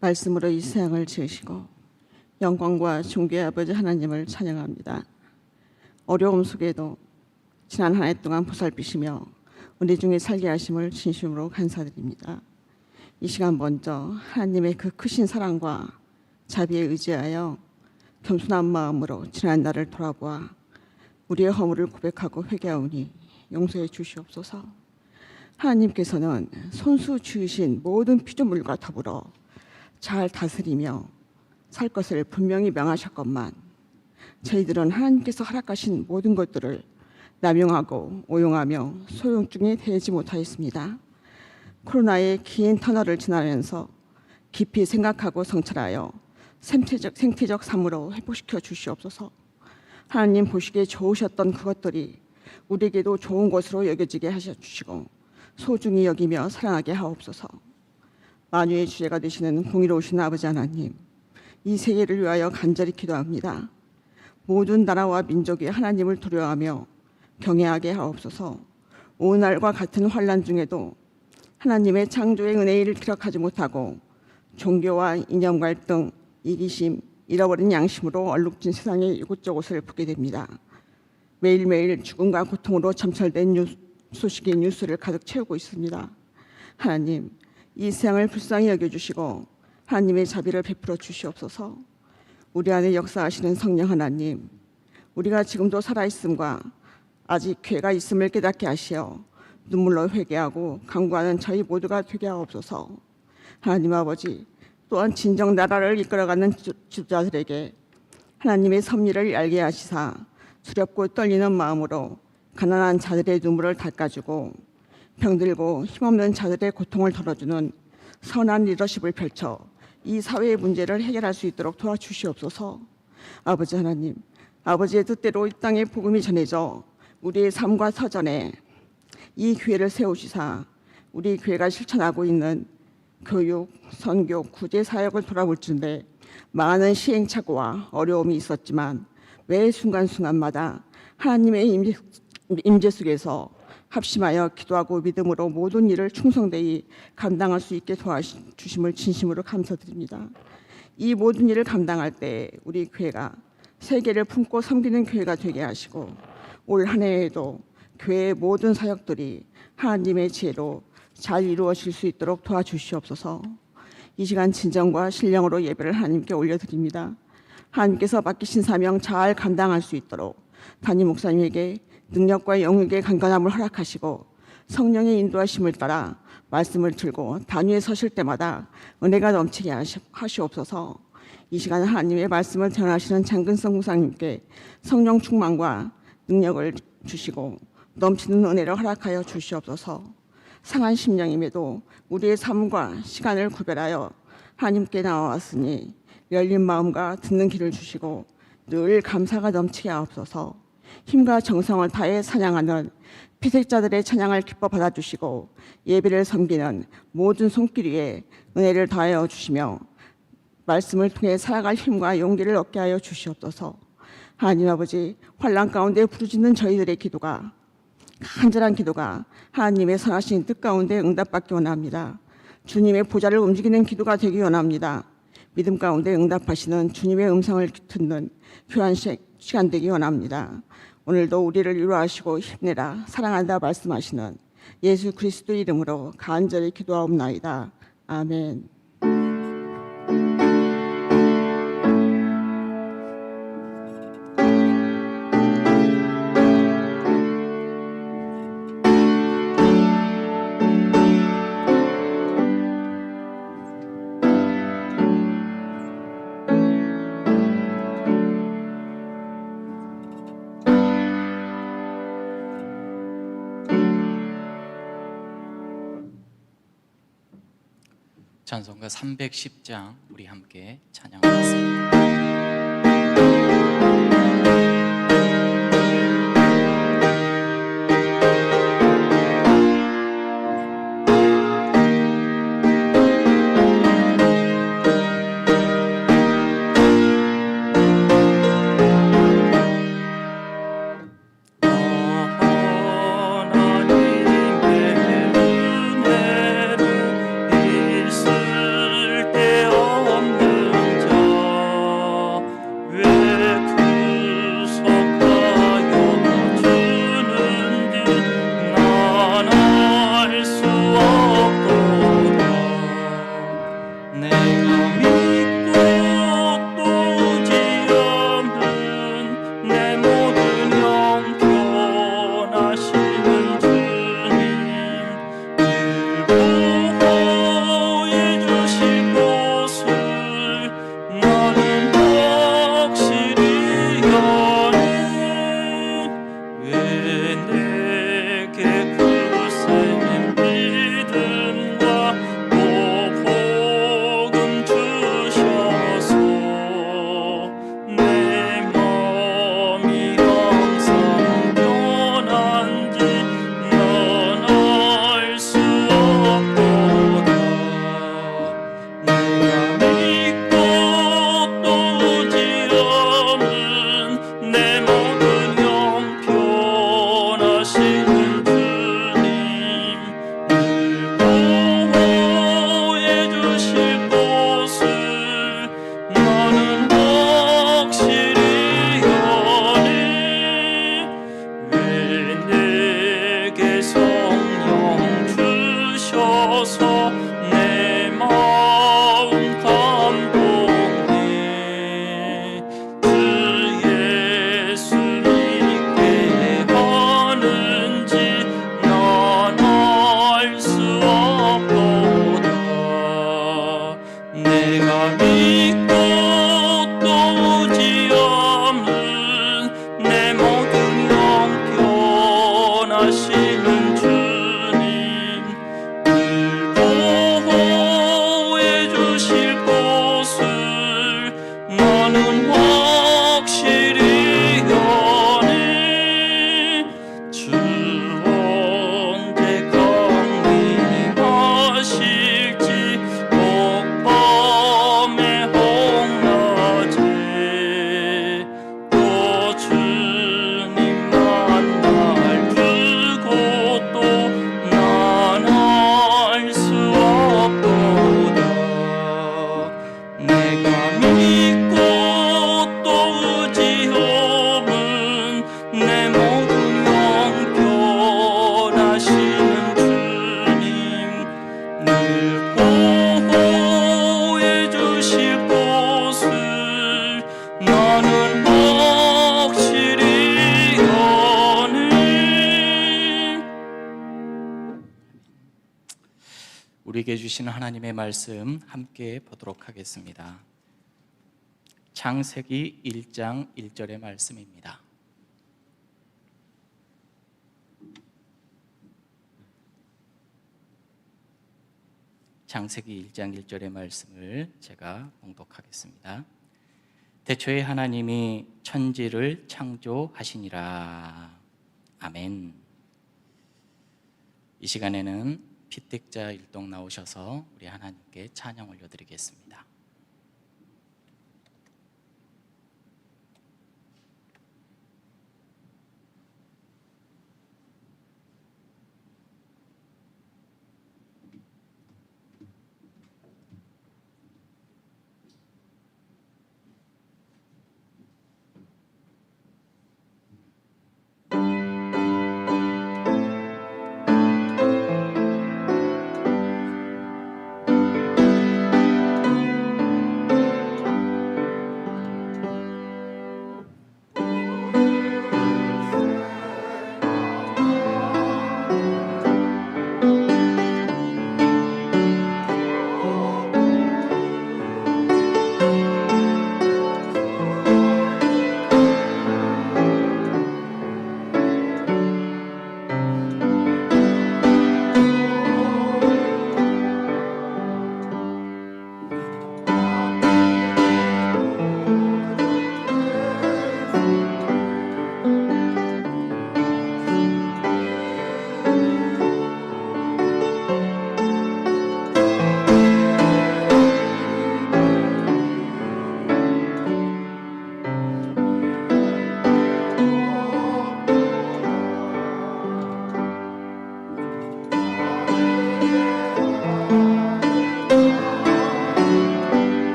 말씀으로 이 세상을 지으시고 영광과 존귀의 아버지 하나님을 찬양합니다. 어려움 속에도 지난 한 해 동안 보살피시며 우리 중에 살게 하심을 진심으로 감사드립니다. 이 시간 먼저 하나님의 그 크신 사랑과 자비에 의지하여 겸손한 마음으로 지난 날을 돌아보아 우리의 허물을 고백하고 회개하오니 용서해 주시옵소서. 하나님께서는 손수 지으신 모든 피조물과 더불어 잘 다스리며 살 것을 분명히 명하셨건만 저희들은 하나님께서 허락하신 모든 것들을 남용하고 오용하며 소용증에 대하지 못하였습니다. 코로나의 긴 터널을 지나면서 깊이 생각하고 성찰하여 생태적 삶으로 회복시켜 주시옵소서. 하나님 보시기에 좋으셨던 그것들이 우리에게도 좋은 것으로 여겨지게 하셔 주시고 소중히 여기며 사랑하게 하옵소서. 만유의 주제가 되시는 공의로우신 아버지 하나님, 이 세계를 위하여 간절히 기도합니다. 모든 나라와 민족이 하나님을 두려워하며 경외하게 하옵소서. 오늘날과 같은 환난 중에도 하나님의 창조의 은혜를 기억하지 못하고 종교와 이념 갈등, 이기심, 잃어버린 양심으로 얼룩진 세상의 이곳저곳을 보게 됩니다. 매일매일 죽음과 고통으로 점철된 소식의 뉴스를 가득 채우고 있습니다. 하나님, 이 세상을 불쌍히 여겨주시고 하나님의 자비를 베풀어 주시옵소서. 우리 안에 역사하시는 성령 하나님, 우리가 지금도 살아있음과 아직 괴가 있음을 깨닫게 하시어 눈물로 회개하고 간구하는 저희 모두가 되게 하옵소서. 하나님 아버지, 또한 진정 나라를 이끌어가는 지도자들에게 하나님의 섭리를 알게 하시사 두렵고 떨리는 마음으로 가난한 자들의 눈물을 닦아주고 병들고 힘없는 자들의 고통을 덜어주는 선한 리더십을 펼쳐 이 사회의 문제를 해결할 수 있도록 도와주시옵소서. 아버지 하나님, 아버지의 뜻대로 이 땅에 복음이 전해져 우리의 삶과 서전에 이 교회를 세우시사 우리 교회가 실천하고 있는 교육, 선교, 구제 사역을 돌아볼 줄에 많은 시행착오와 어려움이 있었지만 매 순간순간마다 하나님의 임재 속에서 합심하여 기도하고 믿음으로 모든 일을 충성되이 감당할 수 있게 도와주심을 진심으로 감사드립니다. 이 모든 일을 감당할 때 우리 교회가 세계를 품고 섬기는 교회가 되게 하시고 올 한 해에도 교회의 모든 사역들이 하나님의 지혜로 잘 이루어질 수 있도록 도와주시옵소서. 이 시간 진정과 신령으로 예배를 하나님께 올려드립니다. 하나님께서 맡기신 사명 잘 감당할 수 있도록 담임 목사님에게 능력과 영역의 강건함을 허락하시고 성령의 인도하심을 따라 말씀을 들고 단위에 서실 때마다 은혜가 넘치게 하시옵소서. 이 시간 하나님의 말씀을 전하시는 장근성 목사님께 성령 충만과 능력을 주시고 넘치는 은혜를 허락하여 주시옵소서. 상한 심령임에도 우리의 삶과 시간을 구별하여 하나님께 나와왔으니 열린 마음과 듣는 길을 주시고 늘 감사가 넘치게 하옵소서. 힘과 정성을 다해 찬양하는 피색자들의 찬양을 기뻐 받아주시고 예배를 섬기는 모든 손길 위에 은혜를 다하여 주시며 말씀을 통해 살아갈 힘과 용기를 얻게 하여 주시옵소서. 하나님 아버지, 환난 가운데 부르짖는 저희들의 기도가 간절한 기도가 하나님의 선하신 뜻 가운데 응답받기 원합니다. 주님의 보좌를 움직이는 기도가 되기 원합니다. 믿음 가운데 응답하시는 주님의 음성을 듣는 귀한 시간 되기 원합니다. 오늘도 우리를 위로하시고 힘내라 사랑한다 말씀하시는 예수 그리스도의 이름으로 간절히 기도하옵나이다. 아멘. 찬송가 310장 우리 함께 찬양하겠습니다. 하나님의 은혜는 있을 때 내가 믿고 또 의지하는 내 모든 형편하시는 주님, 늘 보호해 주실 것을 나는 확실히 아네. 왜 내게 그새 믿음과 또 복음 주셔서 내 마음이 항상 변한지 난 알 수 없도다. 내가 믿고 또 의지하는 내 모든 형편하시는 주님, 늘 보호해 주실 것을 나는 확실히 아네. 왜 내게 성령 주셔서 내 마음 감동해. 주 예수 믿게 하는지 난 알 수 없도다. 내가 믿고 또 의지하는 내 모든 형편하시는 주님, 늘 보호해 주실 것을 나는 확실히 아네. 주 언제 강림하실지 혹밤에 혹낮에 또 주님 만날 그곳도 난 알 수 없도다. 내가 믿고 또 의지하는 내 모든 형편하시는 주님, 늘 보호해 주실 것을 나는 확실히 아네. 우리에게 주시는 하나님의 말씀 함께 보도록 하겠습니다. 창세기 1장 1절의 말씀입니다. 창세기 1장 1절의 말씀을 제가 봉독하겠습니다. 대초에 하나님이 천지를 창조하시니라. 아멘. 이 시간에는 피택자 일동 나오셔서 우리 하나님께 찬양 올려드리겠습니다.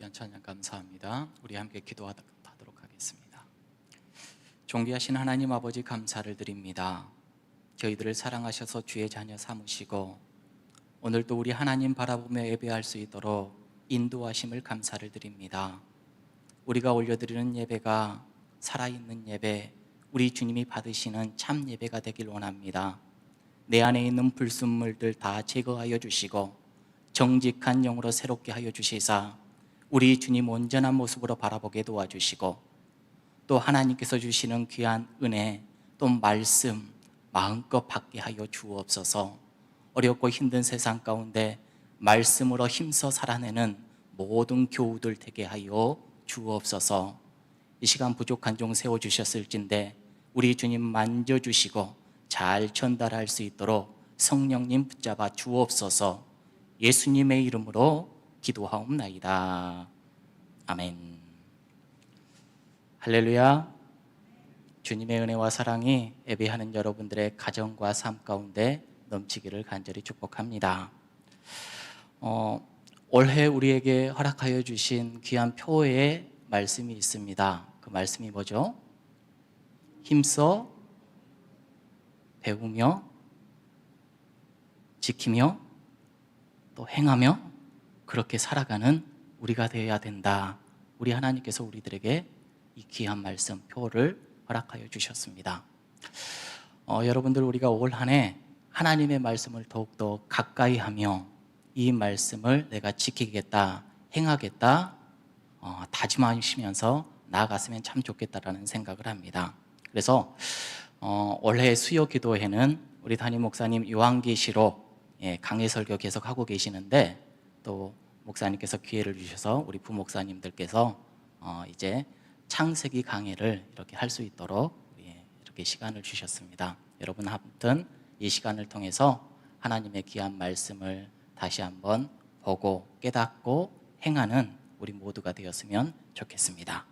귀한 찬양 감사합니다. 우리 함께 기도하도록 하겠습니다. 존귀하신 하나님 아버지 감사를 드립니다. 저희들을 사랑하셔서 주의 자녀 삼으시고 오늘도 우리 하나님 바라보며 예배할 수 있도록 인도하심을 감사를 드립니다. 우리가 올려드리는 예배가 살아있는 예배, 우리 주님이 받으시는 참 예배가 되길 원합니다. 내 안에 있는 불순물들 다 제거하여 주시고 정직한 영으로 새롭게 하여 주시사 우리 주님 온전한 모습으로 바라보게 도와주시고 또 하나님께서 주시는 귀한 은혜 또 말씀 마음껏 받게 하여 주옵소서. 어렵고 힘든 세상 가운데 말씀으로 힘써 살아내는 모든 교우들 되게 하여 주옵소서. 이 시간 부족한 종 세워주셨을진데 우리 주님 만져주시고 잘 전달할 수 있도록 성령님 붙잡아 주옵소서. 예수님의 이름으로 기도하옵나이다. 아멘. 할렐루야. 주님의 은혜와 사랑이 예배하는 여러분들의 가정과 삶 가운데 넘치기를 간절히 축복합니다. 올해 우리에게 허락하여 주신 귀한 표의 말씀이 있습니다. 그 말씀이 뭐죠? 힘써 배우며 지키며 또 행하며 그렇게 살아가는 우리가 되어야 된다. 우리 하나님께서 우리들에게 이 귀한 말씀 표를 허락하여 주셨습니다. 여러분들 우리가 올 한 해 하나님의 말씀을 더욱더 가까이 하며 이 말씀을 내가 지키겠다, 행하겠다 다짐하시면서 나아갔으면 참 좋겠다라는 생각을 합니다. 그래서 올해 수요 기도회는 우리 담임 목사님 요한계시록 강해 설교 계속 하고 계시는데 또 목사님께서 기회를 주셔서 우리 부목사님들께서 이제 창세기 강해를 이렇게 할 수 있도록 이렇게 시간을 주셨습니다. 여러분 아무튼 이 시간을 통해서 하나님의 귀한 말씀을 다시 한번 보고 깨닫고 행하는 우리 모두가 되었으면 좋겠습니다.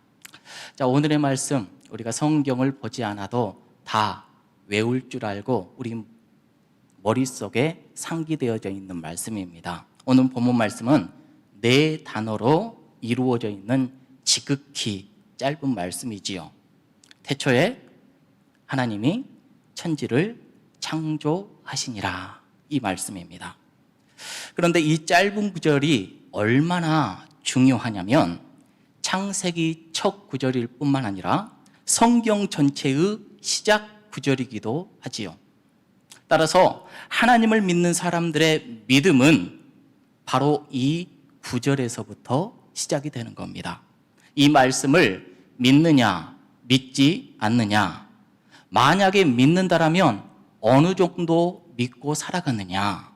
자, 오늘의 말씀 우리가 성경을 보지 않아도 다 외울 줄 알고 우리 머릿속에 상기되어져 있는 말씀입니다. 오늘 본문 말씀은 4단어로 이루어져 있는 지극히 짧은 말씀이지요. 태초에 하나님이 천지를 창조하시니라 이 말씀입니다. 그런데 이 짧은 구절이 얼마나 중요하냐면 창세기 첫 구절일 뿐만 아니라 성경 전체의 시작 구절이기도 하지요. 따라서 하나님을 믿는 사람들의 믿음은 바로 이 구절에서부터 시작이 되는 겁니다. 이 말씀을 믿느냐, 믿지 않느냐, 만약에 믿는다라면 어느 정도 믿고 살아가느냐,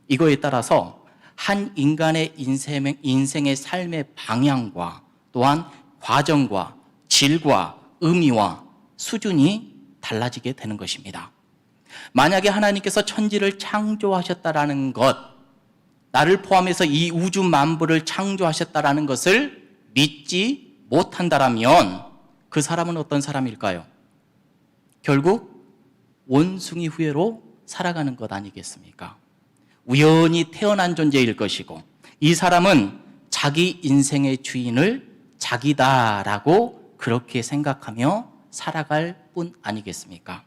이거에 따라서 한 인간의 인생의 삶의 방향과 또한 과정과 질과 의미와 수준이 달라지게 되는 것입니다. 만약에 하나님께서 천지를 창조하셨다라는 것, 나를 포함해서 이 우주 만물을 창조하셨다라는 것을 믿지 못한다라면 그 사람은 어떤 사람일까요? 결국 원숭이 후예로 살아가는 것 아니겠습니까? 우연히 태어난 존재일 것이고 이 사람은 자기 인생의 주인을 자기다라고 그렇게 생각하며 살아갈 뿐 아니겠습니까?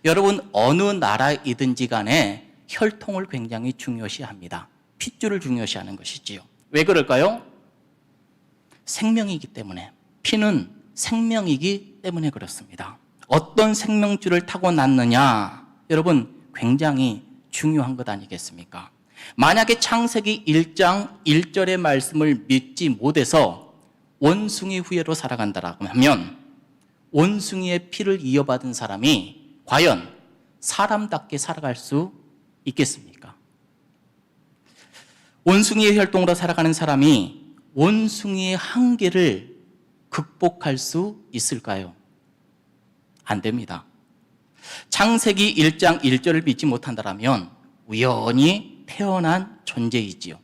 여러분 어느 나라이든지 간에 혈통을 굉장히 중요시합니다. 핏줄을 중요시하는 것이지요. 왜 그럴까요? 생명이기 때문에, 피는 생명이기 때문에 그렇습니다. 어떤 생명줄을 타고 났느냐, 여러분 굉장히 중요한 것 아니겠습니까? 만약에 창세기 1장 1절의 말씀을 믿지 못해서 원숭이 후예로 살아간다라고 하면 원숭이의 피를 이어받은 사람이 과연 사람답게 살아갈 수 있겠습니까? 원숭이의 혈통으로 살아가는 사람이 원숭이의 한계를 극복할 수 있을까요? 안 됩니다. 창세기 1장 1절을 믿지 못한다면 우연히 태어난 존재이지요.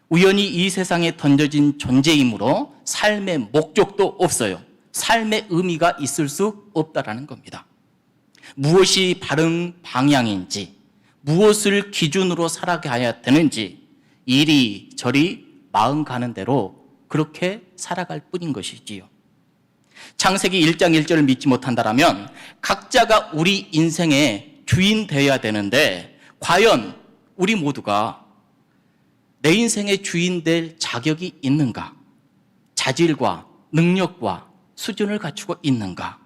우연히 이 세상에 던져진 존재이므로 삶의 목적도 없어요. 삶의 의미가 있을 수 없다라는 겁니다. 무엇이 바른 방향인지, 무엇을 기준으로 살아가야 되는지 이리저리 마음 가는 대로 그렇게 살아갈 뿐인 것이지요. 창세기 1장 1절을 믿지 못한다면 각자가 우리 인생의 주인 되어야 되는데 과연 우리 모두가 내 인생의 주인 될 자격이 있는가? 자질과 능력과 수준을 갖추고 있는가?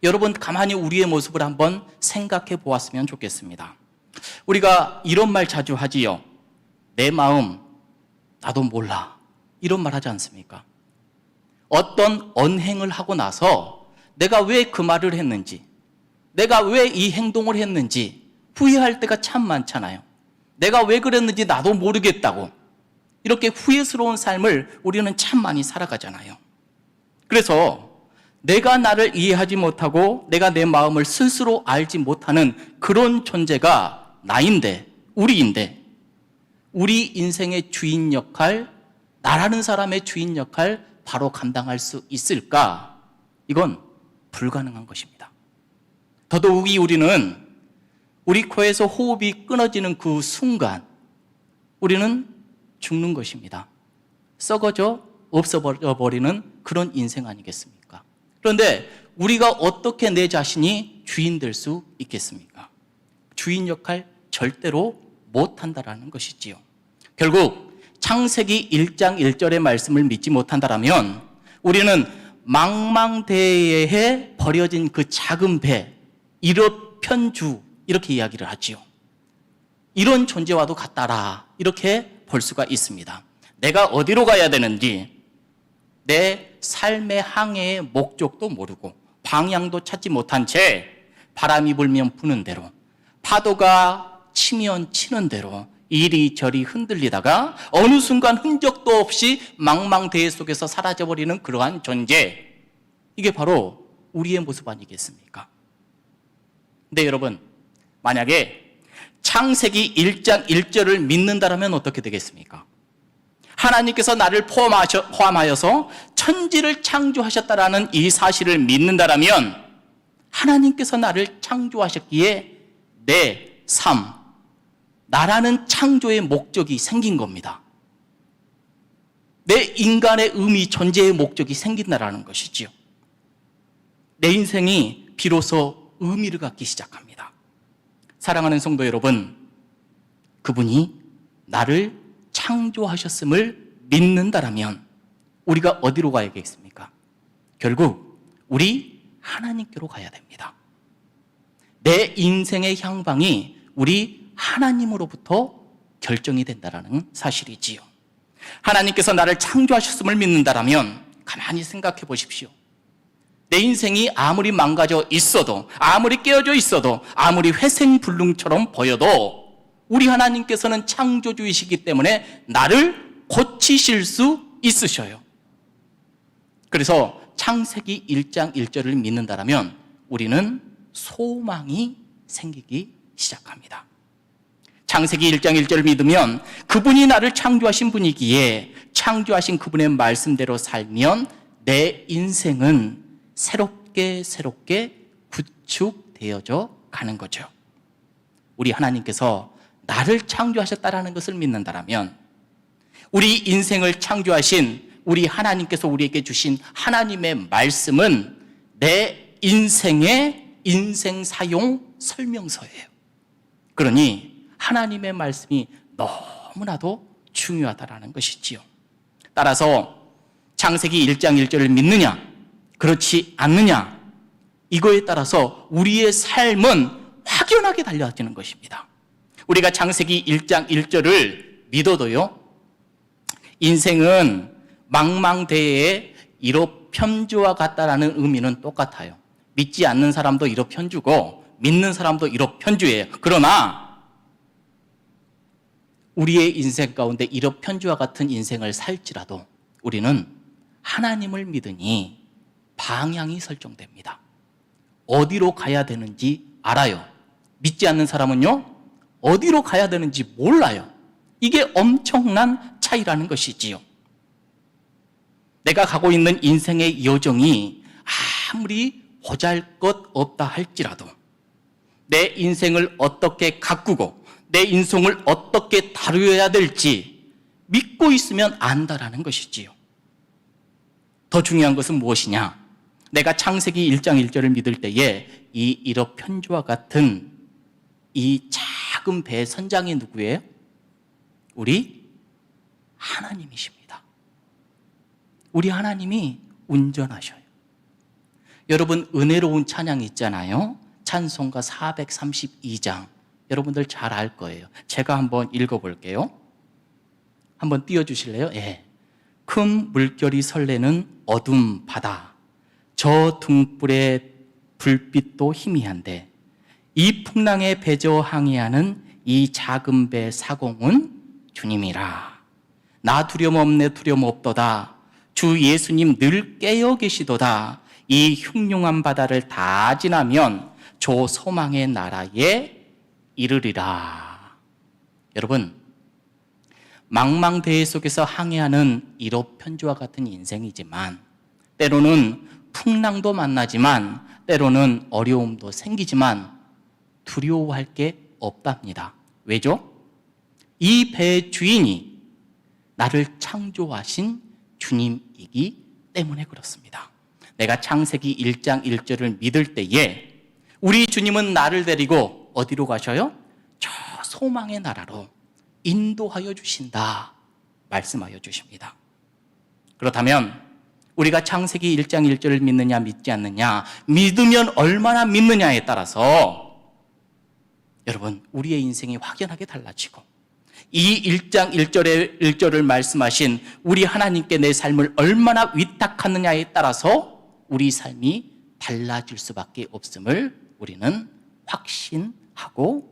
여러분 가만히 우리의 모습을 한번 생각해 보았으면 좋겠습니다. 우리가 이런 말 자주 하지요. 내 마음 나도 몰라. 이런 말 하지 않습니까? 어떤 언행을 하고 나서 내가 왜 그 말을 했는지, 내가 왜 이 행동을 했는지 후회할 때가 참 많잖아요. 내가 왜 그랬는지 나도 모르겠다고 이렇게 후회스러운 삶을 우리는 참 많이 살아가잖아요. 그래서 내가 나를 이해하지 못하고 내가 내 마음을 스스로 알지 못하는 그런 존재가 나인데, 우리인데, 우리 인생의 주인 역할, 나라는 사람의 주인 역할 바로 감당할 수 있을까? 이건 불가능한 것입니다. 더더욱이 우리는 우리 코에서 호흡이 끊어지는 그 순간 우리는 죽는 것입니다. 썩어져 없어버리는 그런 인생 아니겠습니까? 그런데 우리가 어떻게 내 자신이 주인 될 수 있겠습니까? 주인 역할 절대로 못한다라는 것이지요. 결국 창세기 1장 1절의 말씀을 믿지 못한다면 우리는 망망대해에 버려진 그 작은 배, 일업편주 이렇게 이야기를 하지요. 이런 존재와도 같다라 이렇게 볼 수가 있습니다. 내가 어디로 가야 되는지 내 삶의 항해의 목적도 모르고 방향도 찾지 못한 채 바람이 불면 부는 대로 파도가 치면 치는 대로 이리저리 흔들리다가 어느 순간 흔적도 없이 망망대해 속에서 사라져버리는 그러한 존재, 이게 바로 우리의 모습 아니겠습니까? 근데 여러분, 만약에 창세기 1장 1절을 믿는다면 어떻게 되겠습니까? 하나님께서 나를 포함하여서 천지를 창조하셨다라는 이 사실을 믿는다면 하나님께서 나를 창조하셨기에 내 삶, 나라는 창조의 목적이 생긴 겁니다. 내 인간의 의미, 존재의 목적이 생긴다라는 것이지요. 내 인생이 비로소 의미를 갖기 시작합니다. 사랑하는 성도 여러분, 그분이 나를 창조하셨음을 믿는다라면 우리가 어디로 가야겠습니까? 결국 우리 하나님께로 가야 됩니다. 내 인생의 향방이 우리 하나님으로부터 결정이 된다는 사실이지요. 하나님께서 나를 창조하셨음을 믿는다라면 가만히 생각해 보십시오. 내 인생이 아무리 망가져 있어도, 아무리 깨어져 있어도, 아무리 회생불능처럼 보여도 우리 하나님께서는 창조주이시기 때문에 나를 고치실 수 있으셔요. 그래서 창세기 1장 1절을 믿는다라면 우리는 소망이 생기기 시작합니다. 창세기 1장 1절을 믿으면 그분이 나를 창조하신 분이기에 창조하신 그분의 말씀대로 살면 내 인생은 새롭게 구축되어져 가는 거죠. 우리 하나님께서 나를 창조하셨다라는 것을 믿는다라면 우리 인생을 창조하신 우리 하나님께서 우리에게 주신 하나님의 말씀은 내 인생의 인생 사용 설명서예요. 그러니 하나님의 말씀이 너무나도 중요하다라는 것이지요. 따라서 창세기 1장 1절을 믿느냐, 그렇지 않느냐, 이거에 따라서 우리의 삶은 확연하게 달라지는 것입니다. 우리가 창세기 1장 1절을 믿어도요, 인생은 망망대해의 일업편주와 같다라는 의미는 똑같아요. 믿지 않는 사람도 일업편주고 믿는 사람도 일업편주예요. 그러나 우리의 인생 가운데 일업편주와 같은 인생을 살지라도 우리는 하나님을 믿으니 방향이 설정됩니다. 어디로 가야 되는지 알아요. 믿지 않는 사람은요, 어디로 가야 되는지 몰라요. 이게 엄청난 차이라는 것이지요. 내가 가고 있는 인생의 여정이 아무리 보잘것없다 할지라도 내 인생을 어떻게 가꾸고 내 인생을 어떻게 다루어야 될지 믿고 있으면 안다라는 것이지요. 더 중요한 것은 무엇이냐? 내가 창세기 1장 1절을 믿을 때에 이 1억 편지와 같은 이 작은 배의 선장이 누구예요? 우리 하나님이십니다. 우리 하나님이 운전하셔요. 여러분, 은혜로운 찬양이 있잖아요. 찬송가 432장. 여러분들 잘 알 거예요. 제가 한번 읽어볼게요. 한번 띄워주실래요? 예. 큰 물결이 설레는 어둠 바다, 저 등불의 불빛도 희미한데 이 풍랑에 배저 항해하는 이 작은 배 사공은 주님이라. 나 두려움 없네 두려움 없도다. 주 예수님 늘 깨어 계시도다. 이 흉흉한 바다를 다 지나면 저 소망의 나라에 이르리라. 여러분, 망망대해 속에서 항해하는 1호 편지와 같은 인생이지만 때로는 풍랑도 만나지만 때로는 어려움도 생기지만 두려워할 게 없답니다. 왜죠? 이 배의 주인이 나를 창조하신 주님이기 때문에 그렇습니다. 내가 창세기 1장 1절을 믿을 때에 우리 주님은 나를 데리고 어디로 가셔요? 저 소망의 나라로 인도하여 주신다 말씀하여 주십니다. 그렇다면 우리가 창세기 1장 1절을 믿느냐 믿지 않느냐, 믿으면 얼마나 믿느냐에 따라서 여러분 우리의 인생이 확연하게 달라지고 이 1장 1절을 말씀하신 우리 하나님께 내 삶을 얼마나 위탁하느냐에 따라서 우리 삶이 달라질 수밖에 없음을 우리는 확신하고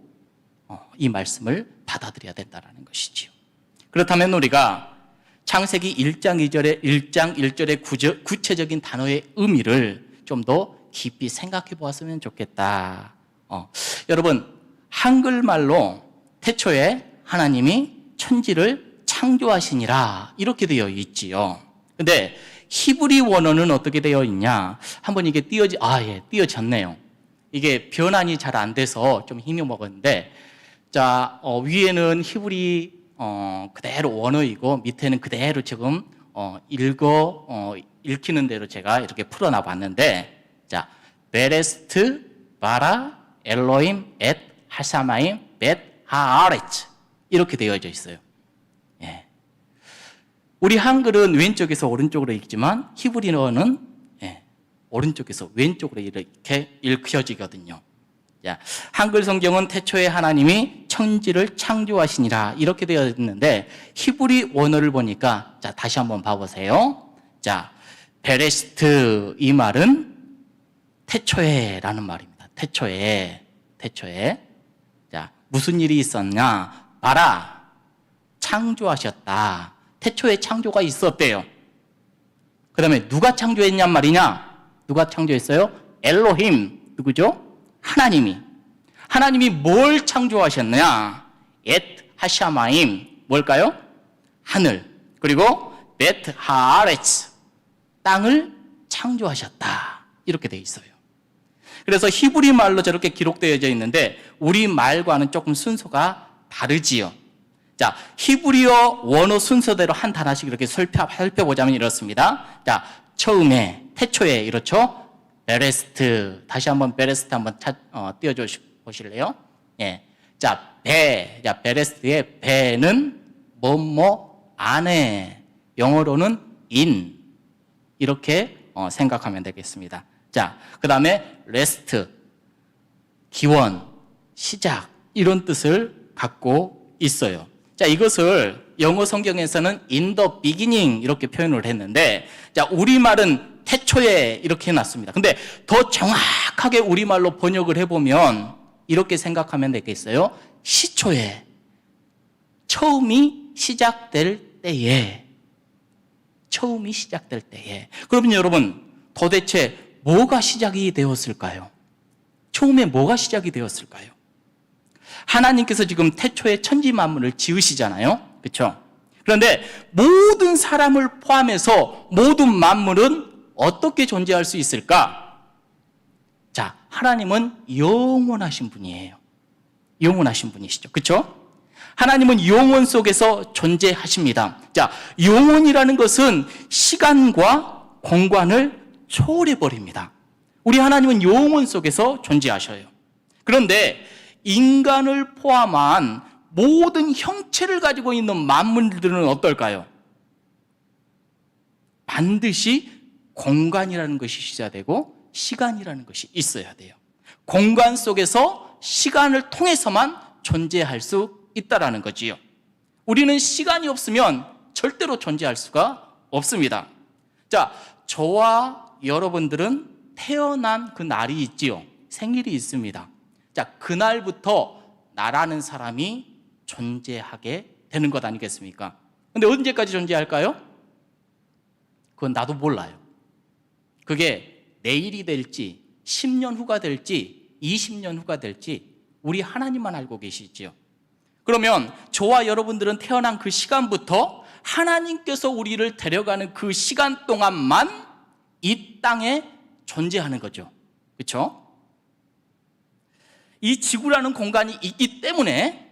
이 말씀을 받아들여야 된다는 것이지요. 그렇다면 우리가 창세기 1장 1절의 구체적인 단어의 의미를 좀 더 깊이 생각해 보았으면 좋겠다. 여러분, 한글말로 태초에 하나님이 천지를 창조하시니라 이렇게 되어 있지요. 근데 히브리 원어는 어떻게 되어 있냐? 한번 이게 띄어졌네요. 이게 변환이 잘 안 돼서 좀 힘이 먹었는데, 자, 위에는 히브리 그대로 원어이고 밑에는 그대로 지금 읽히는 대로 제가 이렇게 풀어놔 봤는데, 자, 베레스트 바라 엘로임 엣 하사마임 벳 하아레츠 이렇게 되어져 있어요. 예. 우리 한글은 왼쪽에서 오른쪽으로 읽지만 히브리어는 오른쪽에서 왼쪽으로 이렇게 읽혀지거든요. 자, 한글 성경은 태초에 하나님이 천지를 창조하시니라 이렇게 되어 있는데 히브리 원어를 보니까 자, 다시 한번 봐보세요. 자, 베레스트 이 말은 태초에라는 말입니다. 태초에. 자, 무슨 일이 있었냐? 봐라, 창조하셨다. 태초에 창조가 있었대요. 그 다음에 누가 창조했냔 말이냐? 누가 창조했어요? 엘로힘. 누구죠? 하나님이 뭘 창조하셨느냐? 엣 하샤마임. 뭘까요? 하늘. 그리고 벳 하아레츠. 땅을 창조하셨다. 이렇게 돼 있어요. 그래서 히브리 말로 저렇게 기록되어져 있는데 우리 말과는 조금 순서가 다르지요. 자, 히브리어 원어 순서대로 한 단어씩 이렇게 살펴보자면 이렇습니다. 자, 처음에, 태초에, 이렇죠? 베레스트. 다시 한번 베레스트 한번 띄워줘 보실래요? 예. 자, 자, 베레스트의 배는 뭐뭐 안에, 영어로는 in. 이렇게 생각하면 되겠습니다. 자, 그 다음에 레스트, 기원, 시작, 이런 뜻을 갖고 있어요. 자, 이것을 영어 성경에서는 in the beginning 이렇게 표현을 했는데, 자, 우리말은 태초에 이렇게 해놨습니다. 근데 더 정확하게 우리말로 번역을 해보면 이렇게 생각하면 되겠어요. 시초에, 처음이 시작될 때에. 그러면 여러분, 도대체 뭐가 시작이 되었을까요? 처음에 뭐가 시작이 되었을까요? 하나님께서 지금 태초에 천지 만물을 지으시잖아요. 그렇죠? 그런데 모든 사람을 포함해서 모든 만물은 어떻게 존재할 수 있을까? 자, 하나님은 영원하신 분이에요. 영원하신 분이시죠. 그렇죠? 하나님은 영원 속에서 존재하십니다. 자, 영원이라는 것은 시간과 공간을 초월해 버립니다. 우리 하나님은 영원 속에서 존재하셔요. 그런데 인간을 포함한 모든 형체를 가지고 있는 만물들은 어떨까요? 반드시 공간이라는 것이 있어야 되고 시간이라는 것이 있어야 돼요. 공간 속에서 시간을 통해서만 존재할 수 있다라는 거지요. 우리는 시간이 없으면 절대로 존재할 수가 없습니다. 자, 저와 여러분들은 태어난 그 날이 있지요. 생일이 있습니다. 자, 그날부터 나라는 사람이 존재하게 되는 것 아니겠습니까? 근데 언제까지 존재할까요? 그건 나도 몰라요. 그게 내일이 될지 10년 후가 될지 20년 후가 될지 우리 하나님만 알고 계시지요. 그러면 저와 여러분들은 태어난 그 시간부터 하나님께서 우리를 데려가는 그 시간 동안만 이 땅에 존재하는 거죠. 그렇죠? 이 지구라는 공간이 있기 때문에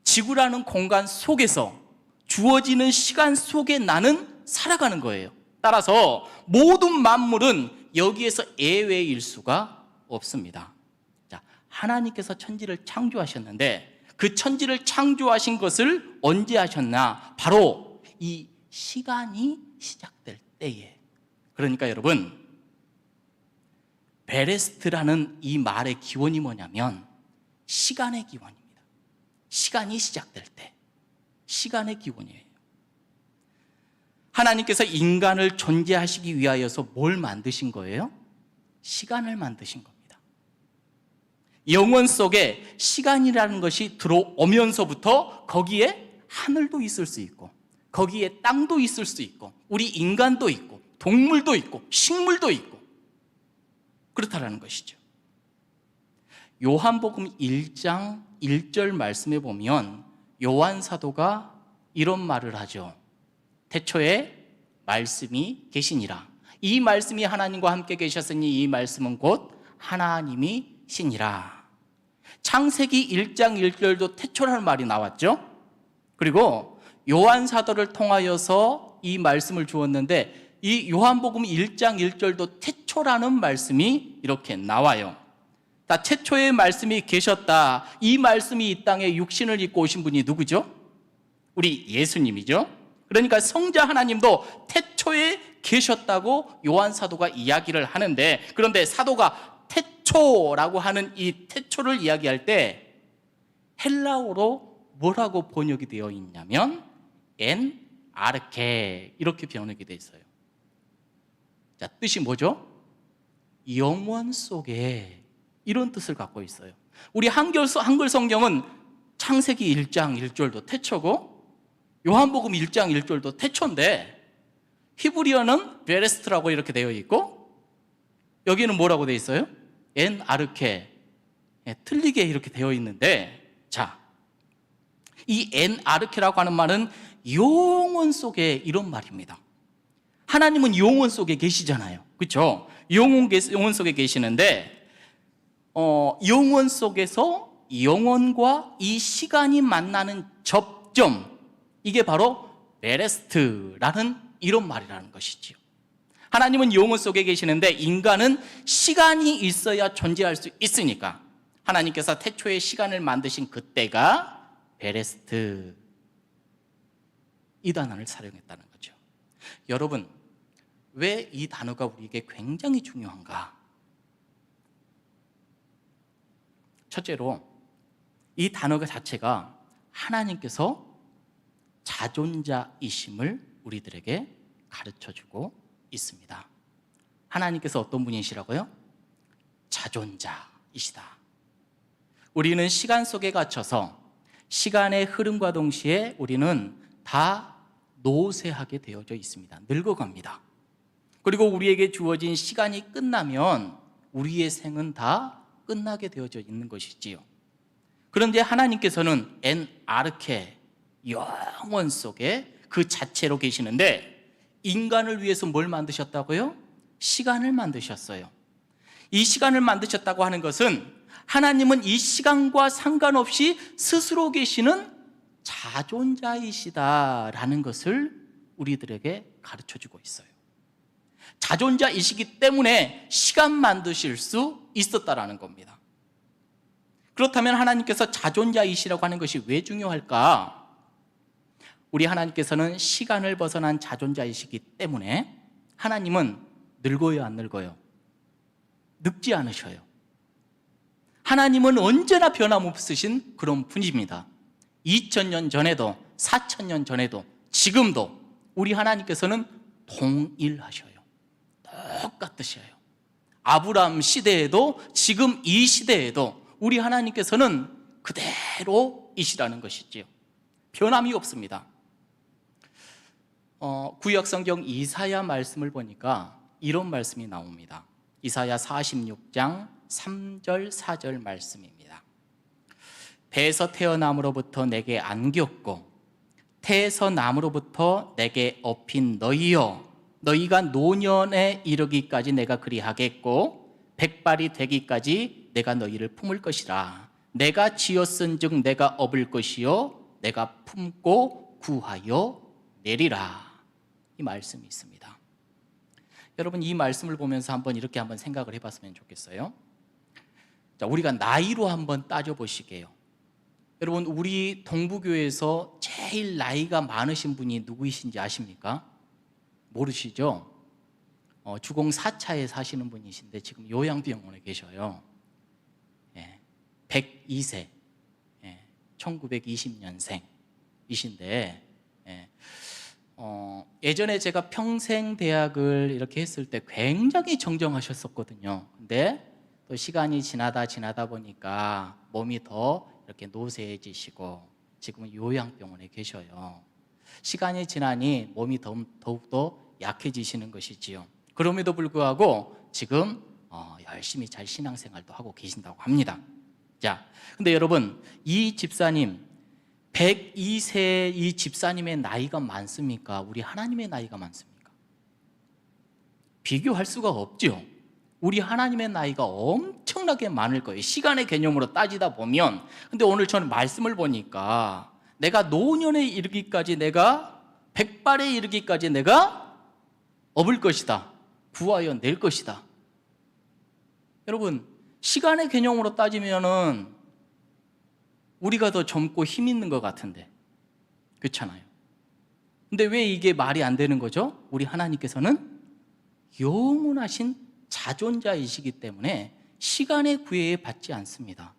지구라는 공간 속에서 주어지는 시간 속에 나는 살아가는 거예요. 따라서 모든 만물은 여기에서 예외일 수가 없습니다. 자, 하나님께서 천지를 창조하셨는데 그 천지를 창조하신 것을 언제 하셨나? 바로 이 시간이 시작될 때에. 그러니까 여러분, 베레스트라는 이 말의 기원이 뭐냐면 시간의 기원입니다. 시간이 시작될 때, 시간의 기원이에요. 하나님께서 인간을 존재하시기 위하여서 뭘 만드신 거예요? 시간을 만드신 겁니다. 영원 속에 시간이라는 것이 들어오면서부터 거기에 하늘도 있을 수 있고 거기에 땅도 있을 수 있고 우리 인간도 있고 동물도 있고 식물도 있고 그렇다라는 것이죠. 요한복음 1장 1절 말씀에 보면 요한 사도가 이런 말을 하죠. 태초에 말씀이 계시니라. 이 말씀이 하나님과 함께 계셨으니 이 말씀은 곧 하나님이 시니라. 창세기 1장 1절도 태초라는 말이 나왔죠. 그리고 요한 사도를 통하여서 이 말씀을 주었는데 이 요한복음 1장 1절도 태초라는 말씀이 이렇게 나와요. 다 태초에 말씀이 계셨다. 이 말씀이 이 땅에 육신을 입고 오신 분이 누구죠? 우리 예수님이죠. 그러니까 성자 하나님도 태초에 계셨다고 요한 사도가 이야기를 하는데, 그런데 사도가 태초라고 하는 이 태초를 이야기할 때 헬라어로 뭐라고 번역이 되어 있냐면 엔 아르케 이렇게 번역이 되어 있어요. 자, 뜻이 뭐죠? 영원 속에, 이런 뜻을 갖고 있어요. 우리 한글 성경은 창세기 1장 1절도 태초고 요한복음 1장 1절도 태초인데 히브리어는 베레스트라고 이렇게 되어 있고 여기는 뭐라고 되어 있어요? 엔 아르케. 틀리게 이렇게 되어 있는데, 자, 이 엔 아르케라고 하는 말은 영원 속에, 이런 말입니다. 하나님은 영원 속에 계시잖아요. 그렇죠? 영원 속에 계시는데 영원 속에서 영원과 이 시간이 만나는 접점, 이게 바로 베레스트라는 이런 말이라는 것이지요. 하나님은 영원 속에 계시는데 인간은 시간이 있어야 존재할 수 있으니까 하나님께서 태초에 시간을 만드신 그때가 베레스트, 이 단어를 사용했다는 거죠. 여러분, 왜 이 단어가 우리에게 굉장히 중요한가? 첫째로 이 단어 자체가 하나님께서 자존자이심을 우리들에게 가르쳐주고 있습니다. 하나님께서 어떤 분이시라고요? 자존자이시다. 우리는 시간 속에 갇혀서 시간의 흐름과 동시에 우리는 다 노쇠하게 되어져 있습니다. 늙어갑니다. 그리고 우리에게 주어진 시간이 끝나면 우리의 생은 다 끝나게 되어져 있는 것이지요. 그런데 하나님께서는 엔 아르케, 영원 속에 그 자체로 계시는데 인간을 위해서 뭘 만드셨다고요? 시간을 만드셨어요. 이 시간을 만드셨다고 하는 것은 하나님은 이 시간과 상관없이 스스로 계시는 자존자이시다라는 것을 우리들에게 가르쳐주고 있어요. 자존자이시기 때문에 시간 만드실 수 있었다라는 겁니다. 그렇다면 하나님께서 자존자이시라고 하는 것이 왜 중요할까? 우리 하나님께서는 시간을 벗어난 자존자이시기 때문에 하나님은 늙어요, 안 늙어요? 늙지 않으셔요. 하나님은 언제나 변함없으신 그런 분입니다. 2000년 전에도 4000년 전에도 지금도 우리 하나님께서는 동일하셔요. 똑같으셔요. 아브라함 시대에도 지금 이 시대에도 우리 하나님께서는 그대로이시라는 것이지요. 변함이 없습니다. 구약 성경 이사야 말씀을 보니까 이런 말씀이 나옵니다. 이사야 46장 3절 4절 말씀입니다. 배에서 태어남으로부터 내게 안겼고 태에서 남으로부터 내게 업힌 너희여, 너희가 노년에 이르기까지 내가 그리하겠고 백발이 되기까지 내가 너희를 품을 것이라. 내가 지었은즉 내가 업을 것이요 내가 품고 구하여 내리라. 이 말씀이 있습니다. 여러분, 이 말씀을 보면서 이렇게 생각을 해봤으면 좋겠어요. 자, 우리가 나이로 한번 따져보시게요. 여러분, 우리 동부교회에서 제일 나이가 많으신 분이 누구이신지 아십니까? 모르시죠? 주공 4차에 사시는 분이신데 지금 요양병원에 계셔요. 102세, 1920년생이신데 예전에 제가 평생대학을 이렇게 했을 때 굉장히 정정하셨었거든요. 근데 또 시간이 지나다 보니까 몸이 더 이렇게 노쇠해지시고 지금은 요양병원에 계셔요. 시간이 지나니 몸이 더욱더 약해지시는 것이지요. 그럼에도 불구하고 지금 열심히 잘 신앙생활도 하고 계신다고 합니다. 자, 근데 여러분, 이 집사님 102세 이 집사님의 나이가 많습니까? 우리 하나님의 나이가 많습니까? 비교할 수가 없죠. 우리 하나님의 나이가 엄청나게 많을 거예요. 시간의 개념으로 따지다 보면. 근데 오늘 저는 말씀을 보니까 내가 노년에 이르기까지 내가 백발에 이르기까지 내가 업을 것이다. 구하여 낼 것이다. 여러분, 시간의 개념으로 따지면은 우리가 더 젊고 힘 있는 것 같은데, 그렇잖아요. 근데 왜 이게 말이 안 되는 거죠? 우리 하나님께서는 영원하신 자존자이시기 때문에 시간의 구애에 받지 않습니다.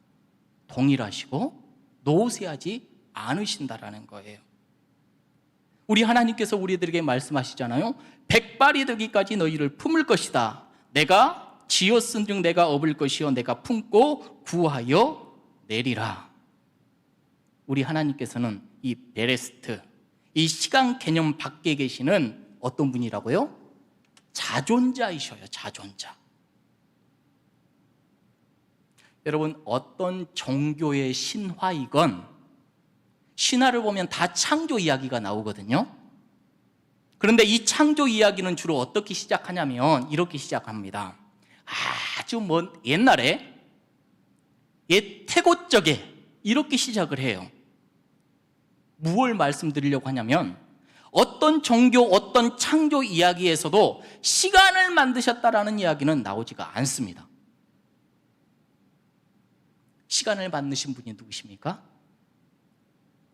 동일하시고 노쇠하지 않으신다라는 거예요. 우리 하나님께서 우리들에게 말씀하시잖아요. 백발이 되기까지 너희를 품을 것이다. 내가 지었은즉 내가 업을 것이요 내가 품고 구하여 내리라. 우리 하나님께서는 이 베레스트, 이 시간 개념 밖에 계시는 어떤 분이라고요? 자존자이셔요. 자존자. 여러분, 어떤 종교의 신화이건 신화를 보면 다 창조 이야기가 나오거든요. 그런데 이 창조 이야기는 주로 어떻게 시작하냐면 이렇게 시작합니다. 아주 먼 옛날에 옛 태고적에 이렇게 시작을 해요. 무엇을 말씀드리려고 하냐면 어떤 종교, 어떤 창조 이야기에서도 시간을 만드셨다라는 이야기는 나오지가 않습니다. 시간을 만드신 분이 누구십니까?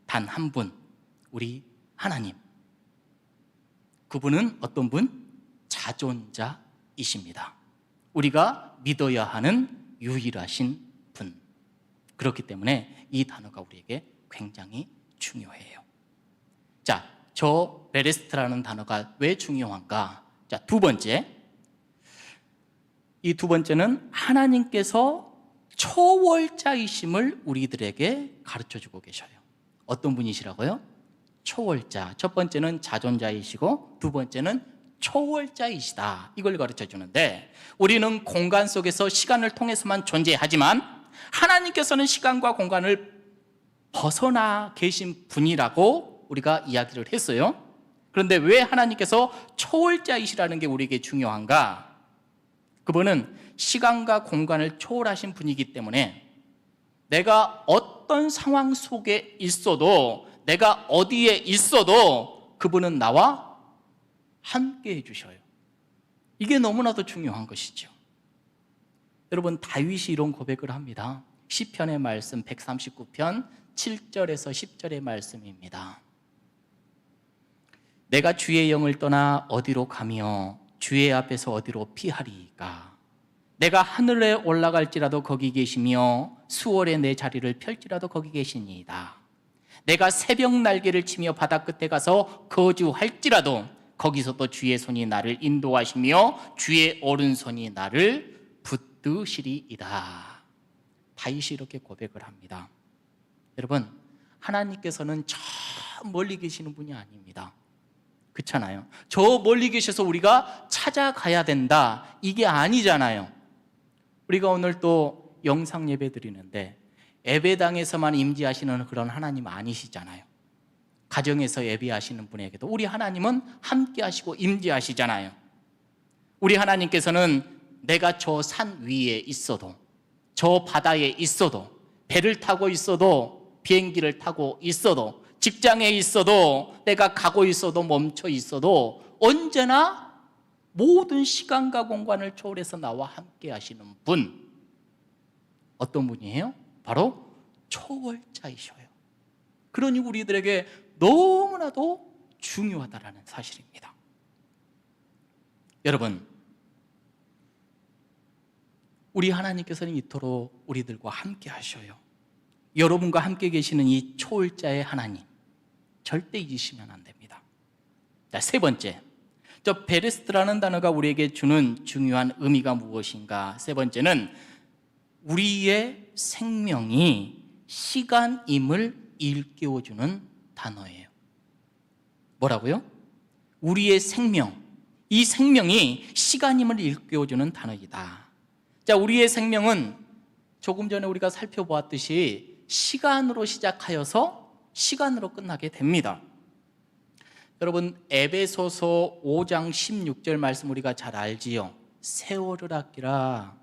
단 한 분, 우리 하나님. 그분은 어떤 분? 자존자이십니다. 우리가 믿어야 하는 유일하신 분. 그렇기 때문에 이 단어가 우리에게 굉장히 중요해요. 자, 저 베레스트라는 단어가 왜 중요한가? 자, 두 번째. 이 두 번째는 하나님께서 초월자이심을 우리들에게 가르쳐주고 계셔요. 어떤 분이시라고요? 초월자. 첫 번째는 자존자이시고 두 번째는 초월자이시다. 이걸 가르쳐주는데 우리는 공간 속에서 시간을 통해서만 존재하지만 하나님께서는 시간과 공간을 벗어나 계신 분이라고 우리가 이야기를 했어요. 그런데 왜 하나님께서 초월자이시라는 게 우리에게 중요한가? 그분은 시간과 공간을 초월하신 분이기 때문에 내가 어떤 상황 속에 있어도 내가 어디에 있어도 그분은 나와 함께 해주셔요. 이게 너무나도 중요한 것이죠. 여러분, 다윗이 이런 고백을 합니다. 시편의 말씀 139편 7절에서 10절의 말씀입니다. 내가 주의 영을 떠나 어디로 가며 주의 앞에서 어디로 피하리이까? 내가 하늘에 올라갈지라도 거기 계시며 수월에 내 자리를 펼지라도 거기 계시니이다. 내가 새벽 날개를 치며 바다 끝에 가서 거주할지라도 거기서도 주의 손이 나를 인도하시며 주의 오른손이 나를 붙드시리이다. 다윗이 이렇게 고백을 합니다. 여러분, 하나님께서는 저 멀리 계시는 분이 아닙니다. 그렇잖아요. 저 멀리 계셔서 우리가 찾아가야 된다, 이게 아니잖아요. 우리가 오늘 또 영상 예배 드리는데 예배당에서만 임재하시는 그런 하나님 아니시잖아요. 가정에서 예배하시는 분에게도 우리 하나님은 함께 하시고 임재하시잖아요. 우리 하나님께서는 내가 저 산 위에 있어도, 저 바다에 있어도, 배를 타고 있어도, 비행기를 타고 있어도, 직장에 있어도, 내가 가고 있어도 멈춰 있어도 언제나 모든 시간과 공간을 초월해서 나와 함께 하시는 분, 어떤 분이에요? 바로 초월자이셔요. 그러니 우리들에게 너무나도 중요하다는 사실입니다. 여러분, 우리 하나님께서는 이토록 우리들과 함께 하셔요. 여러분과 함께 계시는 이 초월자의 하나님, 절대 잊으시면 안 됩니다. 자, 세 번째, 저 베레스트라는 단어가 우리에게 주는 중요한 의미가 무엇인가? 세 번째는 우리의 생명이 시간임을 일깨워주는 단어예요. 뭐라고요? 우리의 생명, 이 생명이 시간임을 일깨워주는 단어이다. 자, 우리의 생명은 조금 전에 우리가 살펴보았듯이 시간으로 시작하여서 시간으로 끝나게 됩니다. 여러분, 에베소서 5장 16절 말씀 우리가 잘 알지요. 세월을 아끼라,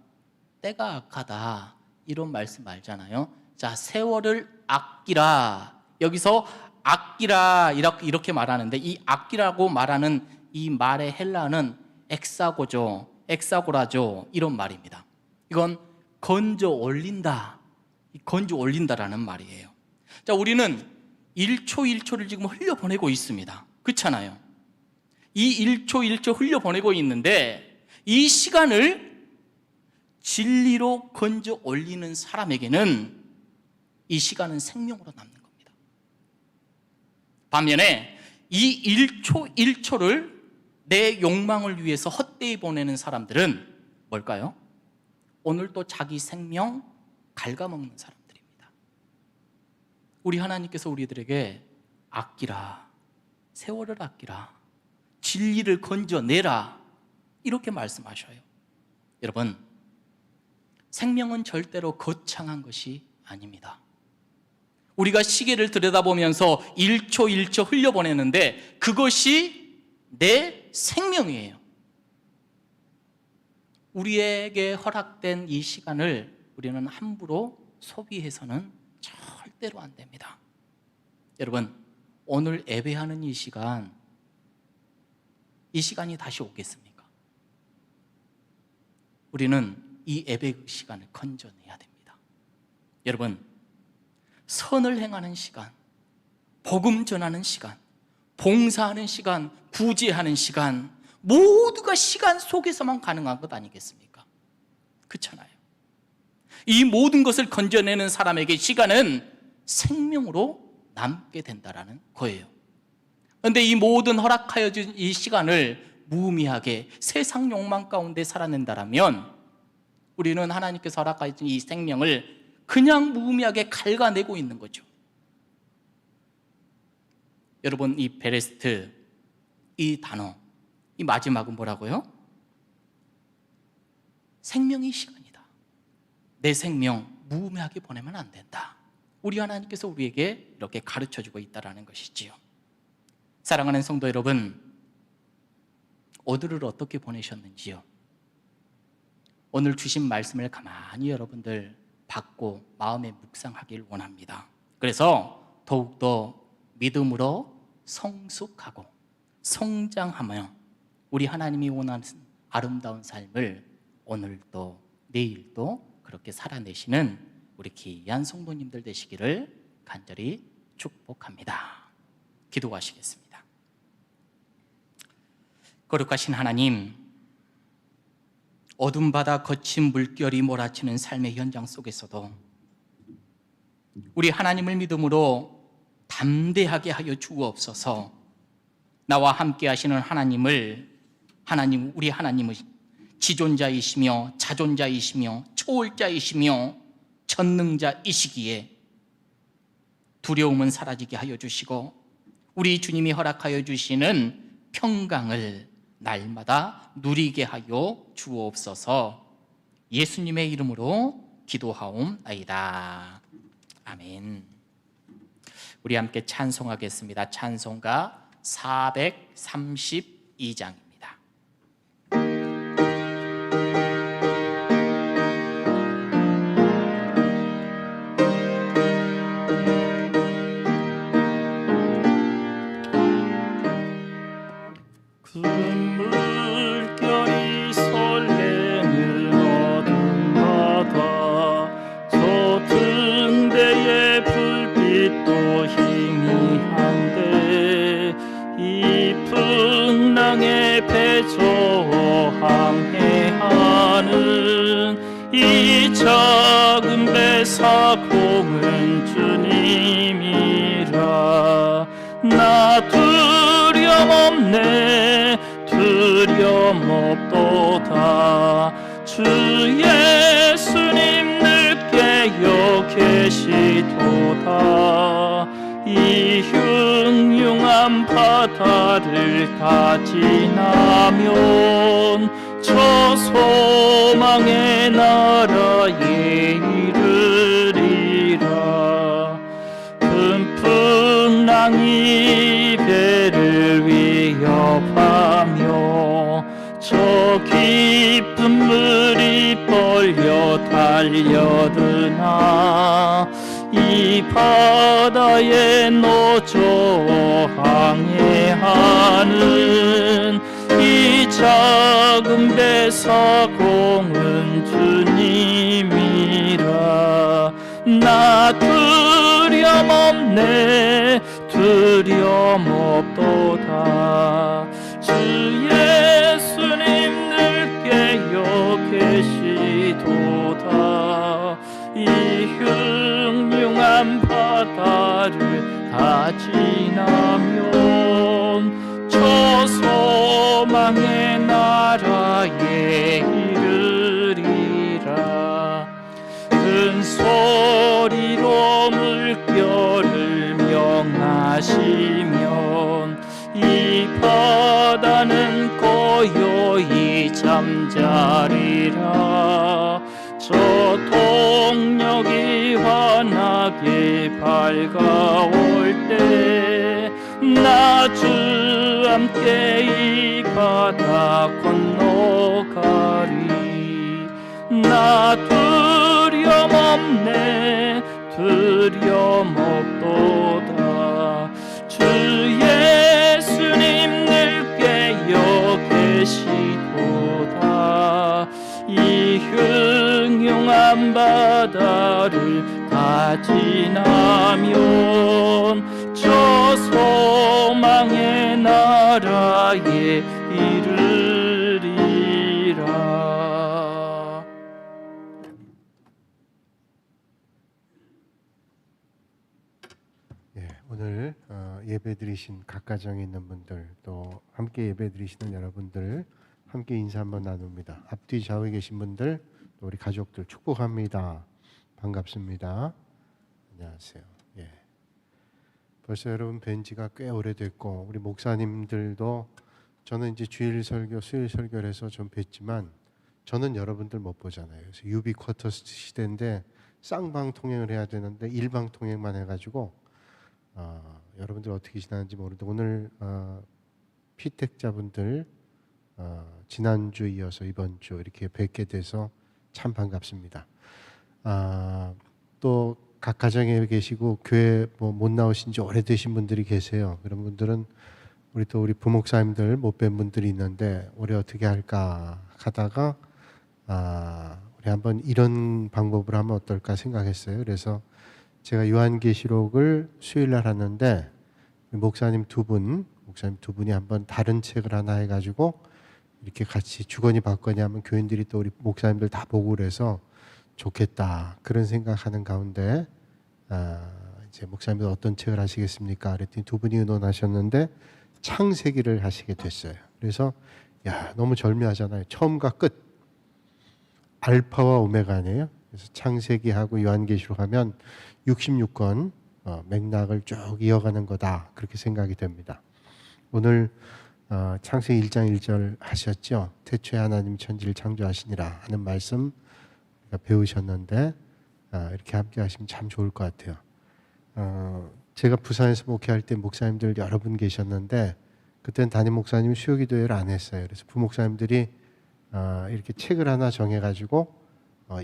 때가 악하다, 이런 말씀 알잖아요. 자, 세월을 아끼라, 여기서 아끼라 이렇게 말하는데, 이 아끼라고 말하는 이 말의 헬라어는 엑사고라죠, 이런 말입니다. 이건 건져 올린다, 건져 올린다라는 말이에요. 자, 우리는 1초 1초를 지금 흘려보내고 있습니다. 그렇잖아요. 이 1초 1초 흘려보내고 있는데 이 시간을 진리로 건져 올리는 사람에게는 이 시간은 생명으로 남는 겁니다. 반면에 이 1초 1초를 내 욕망을 위해서 헛되이 보내는 사람들은 뭘까요? 오늘 또 자기 생명 갉아먹는 사람들입니다. 우리 하나님께서 우리들에게 아끼라, 세월을 아끼라, 진리를 건져내라, 이렇게 말씀하셔요. 여러분, 생명은 절대로 거창한 것이 아닙니다. 우리가 시계를 들여다보면서 1초 1초 흘려보내는데 그것이 내 생명이에요. 우리에게 허락된 이 시간을 우리는 함부로 소비해서는 절대로 안 됩니다. 여러분, 오늘 예배하는 이 시간이 다시 오겠습니까? 우리는 이 예배 시간을 건져내야 됩니다. 여러분, 선을 행하는 시간, 복음 전하는 시간, 봉사하는 시간, 구제하는 시간, 모두가 시간 속에서만 가능한 것 아니겠습니까? 그렇잖아요. 이 모든 것을 건져내는 사람에게 시간은 생명으로 남게 된다라는 거예요. 그런데 이 모든 허락하여 준 이 시간을 무의미하게 세상 욕망 가운데 살아낸다라면 우리는 하나님께서 허락하여 준 이 생명을 그냥 무의미하게 갉아내고 있는 거죠. 여러분, 이 베레스트, 이 단어, 이 마지막은 뭐라고요? 생명이 시간이다. 내 생명 무의미하게 보내면 안 된다. 우리 하나님께서 우리에게 이렇게 가르쳐주고 있다는 것이지요. 사랑하는 성도 여러분, 오늘을 어떻게 보내셨는지요? 오늘 주신 말씀을 가만히 여러분들 받고 마음에 묵상하길 원합니다. 그래서 더욱더 믿음으로 성숙하고 성장하며 우리 하나님이 원하는 아름다운 삶을 오늘도 내일도 그렇게 살아내시는 우리 귀한 성도님들 되시기를 간절히 축복합니다. 기도하시겠습니다. 거룩하신 하나님, 어둠 바다 거친 물결이 몰아치는 삶의 현장 속에서도 우리 하나님을 믿음으로 담대하게 하여 주옵소서. 나와 함께 하시는 우리 하나님은 지존자이시며 자존자이시며 초월자이시며 전능자이시기에 두려움은 사라지게 하여 주시고 우리 주님이 허락하여 주시는 평강을 날마다 누리게 하여 주옵소서. 예수님의 이름으로 기도하옵나이다. 아멘. 우리 함께 찬송하겠습니다. 찬송가 432장입니다. 그 물결이 설레는 어둠 바다 저 등대의 불빛도 희미한데 이 풍랑에 배저 항해하는 이 작은 배사공은 주님이라. 나 두려움없네 두려움없도다. 주 예수님 늘 깨어 계시도다. 이 흉흉한 바다를 다 지나면 저 소망의 나라에 이르리라. 큰 풍랑이 배를 위협하며 저 깊은 물이 벌려 달려드나 이 바다에 노저 항해하는 이 작은 배사공은 주님이라. 나 두려움없네 두려움없도다. 주 예수님 늘 깨어 계시도다. 이 흉흉한 바다를 다 지나면 저 소망의 나라에 이르리라. 큰 소리로 물결을 명하시면 이 바다는 고요히 잠자리라. 저 동력이 환하게 밝아올 때 나 주 함께 이 바다 건너가리. 나 두려움없네 두려움없도다. 주 예수님 늘 깨어 계시도다. 이 흉흉한 바다를 다 지나면 저 소망의 나라에 이르리라. 오늘 예배드리신 각 가정에 있는 분들 또 함께 예배드리시는 여러분들 함께 인사 한번 나눕니다. 앞뒤 좌우에 계신 분들 또 우리 가족들 축복합니다. 반갑습니다. 안녕하세요. 벌써 여러분 뵌 지가 꽤 오래됐고 우리 목사님들도 저는 이제 주일 설교, 수요일 설교를 해서 좀 뵀지만 저는 여러분들 못 보잖아요. 그래서 유비쿼터스 시대인데 쌍방통행을 해야 되는데 일방통행만 해가지고 여러분들 어떻게 지나는지 모르는데 오늘 피택자분들 지난주 이어서 이번 주 이렇게 뵙게 돼서 참 반갑습니다. 또 각 가정에 계시고 교회 뭐 못 나오신 지 오래되신 분들이 계세요. 그런 분들은 우리 부목사님들 못 뵌 분들이 있는데 올해 어떻게 할까 하다가 우리 한번 이런 방법으로 하면 어떨까 생각했어요. 그래서 제가 요한계시록을 수요일 날 하는데 목사님 두 분이 한번 다른 책을 하나 해가지고 이렇게 같이 주거니 받거니 하면 교인들이 또 우리 목사님들 다 보고 그래서 좋겠다 그런 생각하는 가운데 이제 목사님들 어떤 책을 하시겠습니까? 그랬더니 두 분이 의논하셨는데 창세기를 하시게 됐어요. 그래서 야 너무 절묘하잖아요. 처음과 끝 알파와 오메가 아니에요. 그래서 창세기하고 요한계시록 하면 66권 맥락을 쭉 이어가는 거다 그렇게 생각이 됩니다. 오늘 창세기 1장 1절 하셨죠. 태초에 하나님 천지를 창조하시니라 하는 말씀 배우셨는데 이렇게 함께 하시면 참 좋을 것 같아요. 제가 부산에서 목회할 때 목사님들 여러 분 계셨는데 그때는 담임 목사님이 수요기도회를 안 했어요. 그래서 부목사님들이 이렇게 책을 하나 정해가지고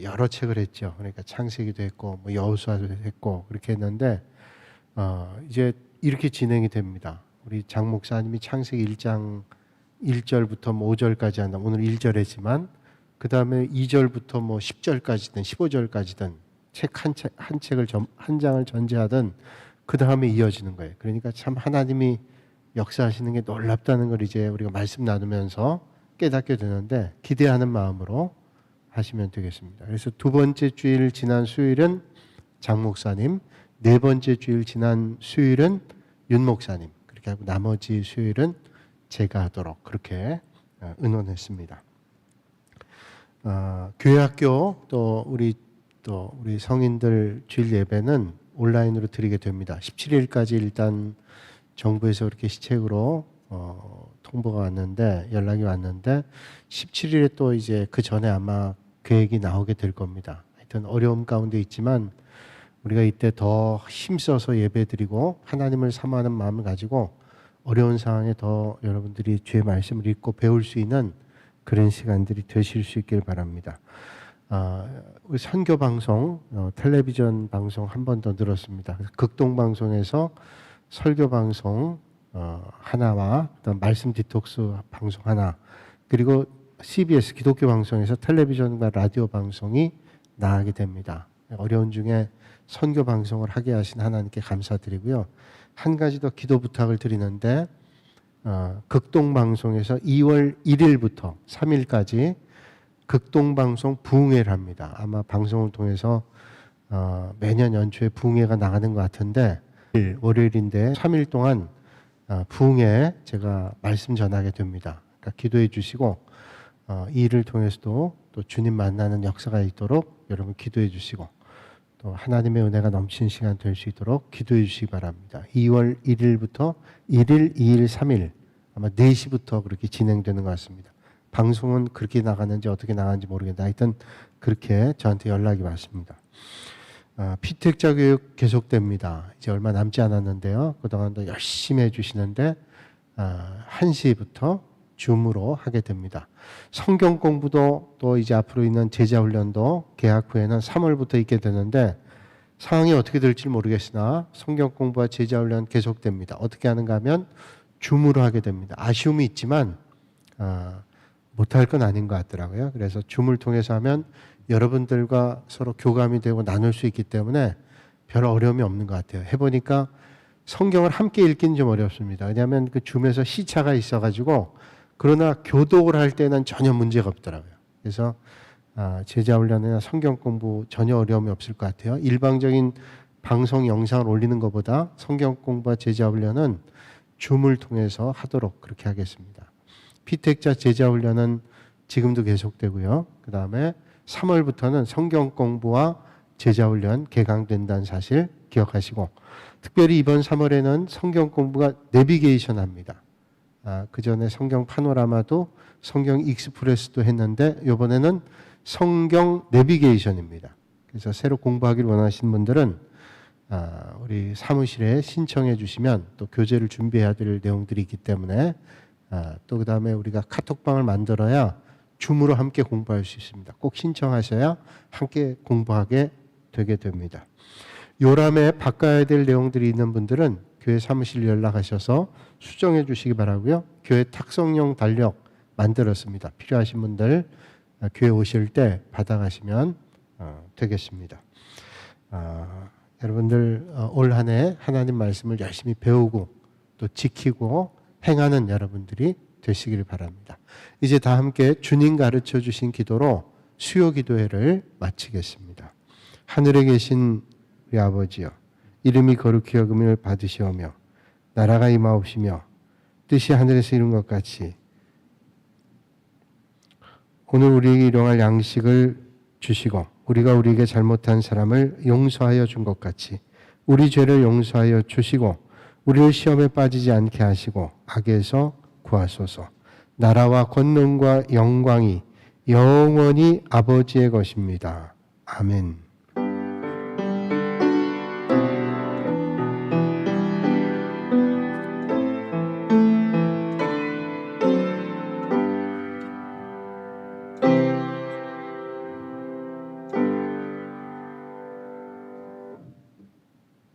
여러 책을 했죠. 그러니까 창세기도 했고 뭐 여호수아도 했고 그렇게 했는데 이제 이렇게 진행이 됩니다. 우리 장 목사님이 창세기 1장 1절부터 뭐 5절까지 한다. 오늘 1절 했지만 그 다음에 2절부터 뭐 10절까지든 15절까지든 한 책을 한 장을 전제하든 그 다음에 이어지는 거예요. 그러니까 참 하나님이 역사하시는 게 놀랍다는 걸 이제 우리가 말씀 나누면서 깨닫게 되는데 기대하는 마음으로 하시면 되겠습니다. 그래서 두 번째 주일 지난 수요일은 장 목사님, 네 번째 주일 지난 수요일은 윤 목사님 그렇게 하고 나머지 수요일은 제가 하도록 그렇게 의논했습니다. 교회 학교 또 우리 성인들 주일 예배는 온라인으로 드리게 됩니다. 17일까지 일단 정부에서 이렇게 시책으로 통보가 왔는데 연락이 왔는데 17일에 또 이제 그 전에 아마 계획이 나오게 될 겁니다. 하여튼 어려움 가운데 있지만 우리가 이때 더 힘써서 예배드리고 하나님을 사모하는 마음을 가지고 어려운 상황에 더 여러분들이 주의 말씀을 읽고 배울 수 있는 그런 시간들이 되실 수 있길 바랍니다. 우리 선교 방송, 텔레비전 방송 한 번 더 늘었습니다. 극동 방송에서 설교 방송 하나와 그다음 말씀 디톡스 방송 하나 그리고 CBS 기독교 방송에서 텔레비전과 라디오 방송이 나가게 됩니다. 어려운 중에 선교 방송을 하게 하신 하나님께 감사드리고요. 한 가지 더 기도 부탁을 드리는데 극동 방송에서 2월 1일부터 3일까지 극동 방송 부흥회를 합니다. 아마 방송을 통해서 매년 연초에 부흥회가 나가는 것 같은데 월요일인데 3일 동안 부흥회 제가 말씀 전하게 됩니다. 그러니까 기도해 주시고 이 일을 통해서도 또 주님 만나는 역사가 있도록 여러분 기도해 주시고 또 하나님의 은혜가 넘치는 시간 될 수 있도록 기도해 주시기 바랍니다. 2월 1일부터 1일, 2일, 3일 아마 4시부터 그렇게 진행되는 것 같습니다. 방송은 그렇게 나가는지 어떻게 나가는지 모르겠는데 하여튼 그렇게 저한테 연락이 왔습니다. 피택자 교육 계속됩니다. 이제 얼마 남지 않았는데요. 그동안도 열심히 해주시는데 1시부터 줌으로 하게 됩니다. 성경 공부도 또 이제 앞으로 있는 제자 훈련도 개학 후에는 3월부터 있게 되는데 상황이 어떻게 될지 모르겠으나 성경 공부와 제자 훈련 계속됩니다. 어떻게 하는가 하면 줌으로 하게 됩니다. 아쉬움이 있지만 못할 건 아닌 것 같더라고요. 그래서 줌을 통해서 하면 여러분들과 서로 교감이 되고 나눌 수 있기 때문에 별 어려움이 없는 것 같아요. 해보니까 성경을 함께 읽기는 좀 어렵습니다. 왜냐하면 그 줌에서 시차가 있어가지고 그러나 교독을 할 때는 전혀 문제가 없더라고요. 그래서 제자 훈련이나 성경 공부 전혀 어려움이 없을 것 같아요. 일방적인 방송 영상을 올리는 것보다 성경 공부와 제자 훈련은 줌을 통해서 하도록 그렇게 하겠습니다. 피택자 제자 훈련은 지금도 계속되고요. 그 다음에 3월부터는 성경 공부와 제자 훈련 개강된다는 사실 기억하시고 특별히 이번 3월에는 성경 공부가 내비게이션 합니다. 그 전에 성경 파노라마도 성경 익스프레스도 했는데 이번에는 성경 내비게이션입니다. 그래서 새로 공부하기를 원하시는 분들은 우리 사무실에 신청해 주시면 또 교재를 준비해야 될 내용들이 있기 때문에 또 그 다음에 우리가 카톡방을 만들어야 줌으로 함께 공부할 수 있습니다. 꼭 신청하셔야 함께 공부하게 되게 됩니다. 요람에 바꿔야 될 내용들이 있는 분들은 교회 사무실 연락하셔서 수정해 주시기 바라고요. 교회 탁성용 달력 만들었습니다. 필요하신 분들 교회 오실 때 받아가시면 되겠습니다. 여러분들 올 한 해 하나님 말씀을 열심히 배우고 또 지키고 행하는 여러분들이 되시길 바랍니다. 이제 다 함께 주님 가르쳐 주신 기도로 수요 기도회를 마치겠습니다. 하늘에 계신 우리 아버지여, 이름이 거룩히 여김을 받으시오며 나라가 임하옵시며 뜻이 하늘에서 이룬 것 같이 오늘 우리에게 일용할 양식을 주시고 우리가 우리에게 잘못한 사람을 용서하여 준 것 같이 우리 죄를 용서하여 주시고 우리를 시험에 빠지지 않게 하시고 악에서 구하소서. 나라와 권능과 영광이 영원히 아버지의 것입니다. 아멘.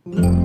음.